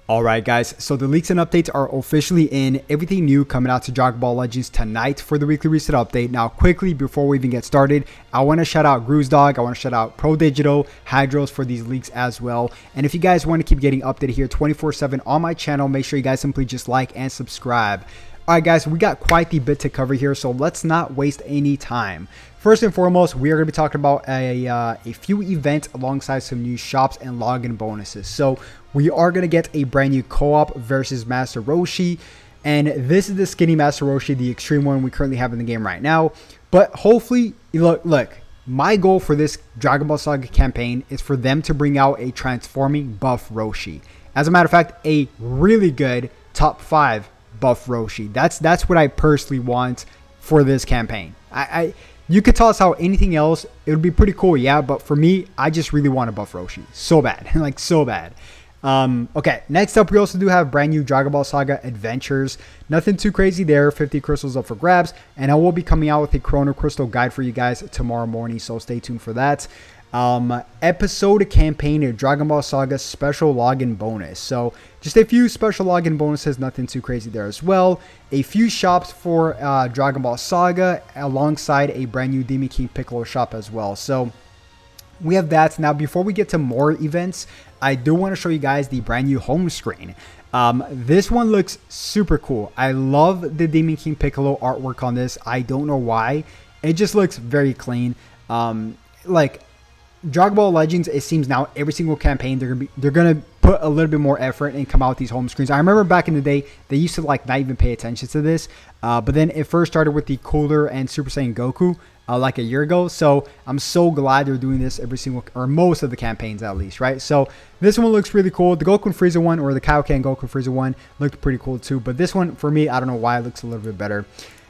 Alright guys, so the leaks and updates are officially in. Everything new coming out to Dragon Ball Legends tonight for the weekly reset update. Now quickly, before we even get started, I want to shout out Gruzdog, I want to shout out Pro Digital, Hydros for these leaks as well. And if you guys want to keep getting updated here 24/7 on my channel, make sure you guys simply just like and subscribe. Alright guys, we got quite the bit to cover here, so let's not waste any time. First and foremost, we are going to be talking about a few events alongside some new shops and login bonuses. So we are going to get a brand new co-op versus Master Roshi. And this is the skinny Master Roshi, the extreme one we currently have in the game right now. But hopefully, look, my goal for this Dragon Ball Saga campaign is for them to bring out a transforming buff Roshi. As a matter of fact, a really good top 5 buff Roshi. That's what I personally want for this campaign. You could toss out anything else, it would be pretty cool, yeah, but for me, I just really want a buff Roshi. So bad. Like, so bad. Okay, next up, we also do have brand new Dragon Ball Saga Adventures. Nothing too crazy there. 50 crystals up for grabs, and I will be coming out with a Chrono Crystal guide for you guys tomorrow morning, so stay tuned for that. Episode campaign of Dragon Ball Saga special login bonus. So just a few special login bonuses, nothing too crazy there as well. A few shops for Dragon Ball Saga alongside a brand new Demon King Piccolo shop as well. So we have that. Now before we get to more events, I do want to show you guys the brand new home screen. This one looks super cool. I love the Demon King Piccolo artwork on this. I don't know why. It just looks very clean. Like Dragon Ball Legends, it seems now every single campaign they're gonna put a little bit more effort and come out with these home screens. I remember back in the day they used to like not even pay attention to this, but then it first started with the Cooler and Super Saiyan Goku like a year ago. So I'm so glad they're doing this every single, or most of the campaigns at least, right? So this one looks really cool. The Goku and Frieza one, or the Kaioken Goku and Frieza one, looked pretty cool too. But this one for me, I don't know why it looks a little bit better.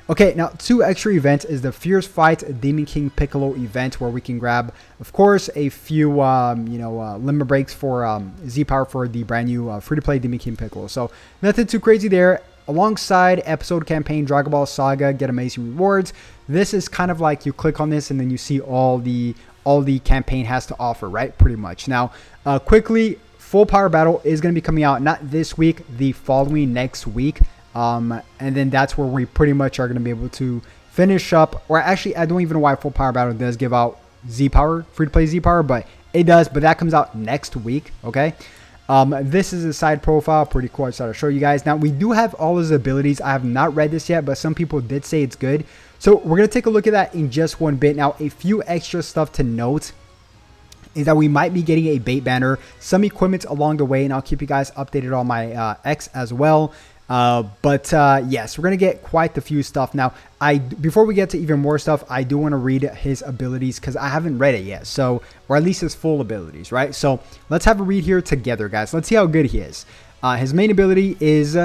Okay, now 2 extra events is the Fierce Fight Demon King Piccolo event, where we can grab, of course, a few, limit breaks for Z Power for the brand new free-to-play Demon King Piccolo. So nothing too crazy there. Alongside episode campaign Dragon Ball Saga, get amazing rewards. This is kind of like you click on this and then you see all the campaign has to offer, right? Pretty much. Now, quickly, Full Power Battle is going to be coming out not this week, the following next week. And then that's where we pretty much are going to be able to finish up, or actually I don't even know why Full Power Battle does give out Z Power, free to play Z Power, but it does, but that comes out next week. Okay. This is a side profile, pretty cool. I just thought I'd show you guys. Now we do have all his abilities. I have not read this yet, but some people did say it's good. So we're going to take a look at that in just one bit. Now a few extra stuff to note is that we might be getting a bait banner, some equipment along the way, and I'll keep you guys updated on my X as well. Yes, we're gonna get quite the few stuff. Now before we get to even more stuff, I do want to read his abilities because I haven't read it yet, so, or at least his full abilities, right? So let's have a read here together, guys. Let's see how good he is. His main ability is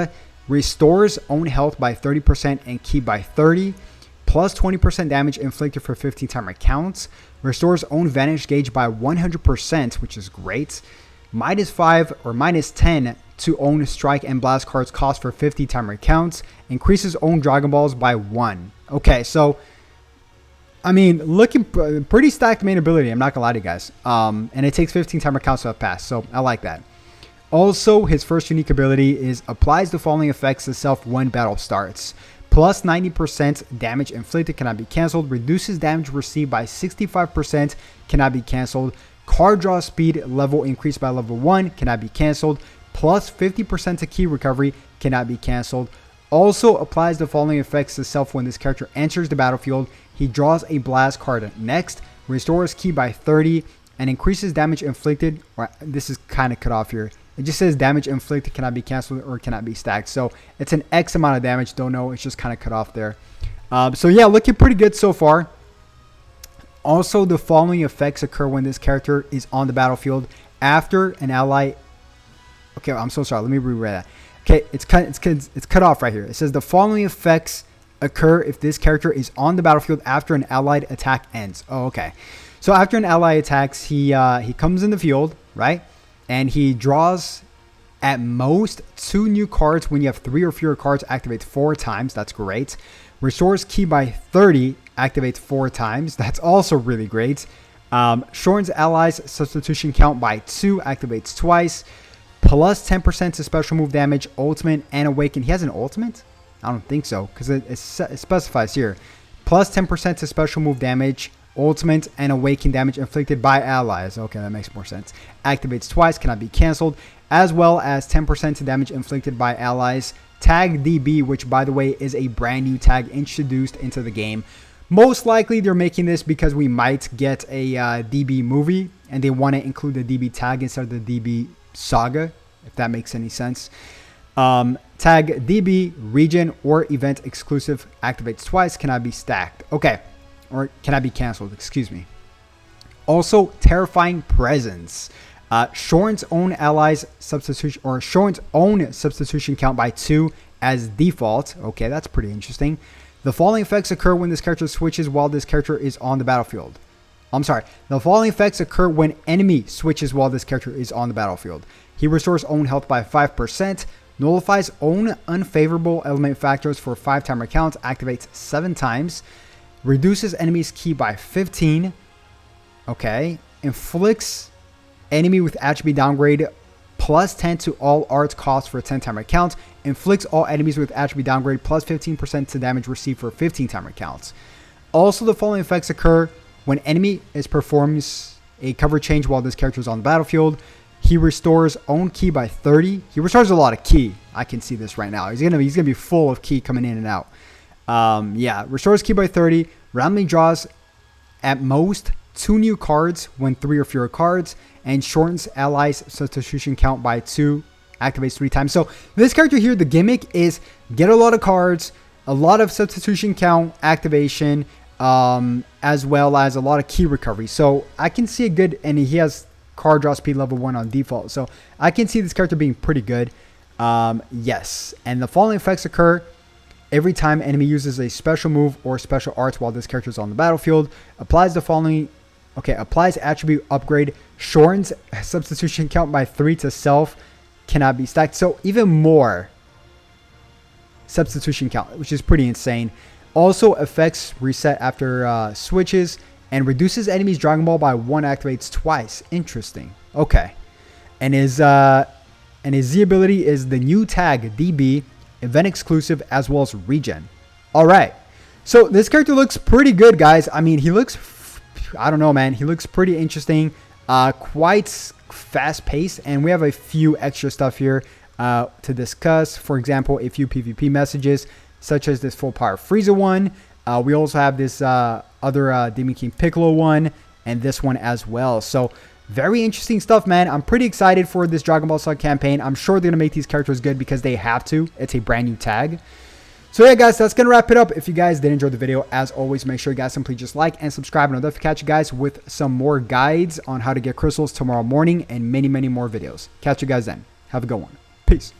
restores own health by 30% and ki by 30, plus 20% damage inflicted for 15 timer counts, restores own vanish gauge by 100%, which is great, -5 or -10 to own strike and blast cards cost for 50 timer counts, increases own Dragon Balls by 1. Okay, so I mean, looking pretty stacked main ability, I'm not gonna lie to you guys. And it takes 15 timer counts to have passed, so I like that. Also, his first unique ability is applies the following effects to self when battle starts. Plus 90% damage inflicted, cannot be cancelled. Reduces damage received by 65%, cannot be cancelled. Card draw speed level increased by level 1, cannot be cancelled. Plus 50% to key recovery, cannot be cancelled. Also applies the following effects to self when this character enters the battlefield. He draws a blast card next, restores key by 30, and increases damage inflicted. Or this is kind of cut off here. It just says damage inflicted cannot be cancelled or cannot be stacked. So it's an X amount of damage. Don't know. It's just kind of cut off there. So yeah, looking pretty good so far. Also, the following effects occur when this character is on the battlefield after an ally. Okay, I'm so sorry. Let me reread that. Okay, it's cut off right here. It says the following effects occur if this character is on the battlefield after an allied attack ends. Oh, okay. So after an ally attacks, he comes in the field, right? And he draws at most 2 new cards. When you have 3 or fewer cards, activates 4 times. That's great. Restores key by 30, activates 4 times. That's also really great. Shortens allies substitution count by 2, activates twice. plus 10% to special move damage, ultimate, and awaken. He has an ultimate? I don't think so, because it specifies here. Plus 10% to special move damage, ultimate, and awaken damage inflicted by allies. Okay, that makes more sense. Activates twice, cannot be canceled, as well as 10% to damage inflicted by allies. Tag DB, which by the way is a brand new tag introduced into the game. Most likely they're making this because we might get a DB movie, and they want to include the DB tag instead of the DB saga, if that makes any sense. Tag DB, region, or event exclusive, activates twice, cannot be stacked. Okay, or cannot be canceled, excuse me. Also, Terrifying Presence. Shorten's own allies substitution, or Shorten's own substitution count by 2 as default. Okay, that's pretty interesting. The following effects occur when this character switches while this character is on the battlefield. I'm sorry. The following effects occur when enemy switches while this character is on the battlefield. He restores own health by 5%, nullifies own unfavorable element factors for 5 timer counts, activates 7 times, reduces enemy's ki by 15. Okay, inflicts enemy with attribute downgrade plus 10 to all arts costs for a 10 timer count, inflicts all enemies with attribute downgrade plus 15% to damage received for 15 timer counts. Also, the following effects occur when enemy performs a cover change while this character is on the battlefield. He restores own ki by 30. He restores a lot of ki. I can see this right now. He's gonna be full of ki coming in and out. Yeah, restores ki by 30. Randomly draws at most 2 new cards when 3 or fewer cards, and shortens allies substitution count by 2. Activates 3 times. So this character here, the gimmick is get a lot of cards, a lot of substitution count activation, as well as a lot of key recovery. So I can see a good, and he has card draw speed level 1 on default. So I can see this character being pretty good. Yes. And the following effects occur every time enemy uses a special move or special arts while this character is on the battlefield. Applies the following. Okay, applies attribute upgrade. Shortens substitution count by 3 to self. Cannot be stacked. So even more substitution count, which is pretty insane. Also effects reset after switches, and reduces enemies Dragon Ball by 1, activates twice. Interesting. Okay. And his Z ability is the new tag DB, event exclusive, as well as regen. All right. So this character looks pretty good, guys. I mean, he looks, I don't know, man. He looks pretty interesting. Quite fast paced, and we have a few extra stuff here to discuss. For example, a few PvP messages, such as this full power Frieza one. We also have this other Demon King Piccolo one, and this one as well. So very interesting stuff, man. I'm pretty excited for this Dragon Ball Saga campaign. I'm sure they're gonna make these characters good because they have to. It's a brand new tag. So yeah, guys, that's going to wrap it up. If you guys did enjoy the video, as always, make sure you guys simply just like and subscribe. And I'll definitely catch you guys with some more guides on how to get crystals tomorrow morning and many, many more videos. Catch you guys then. Have a good one. Peace.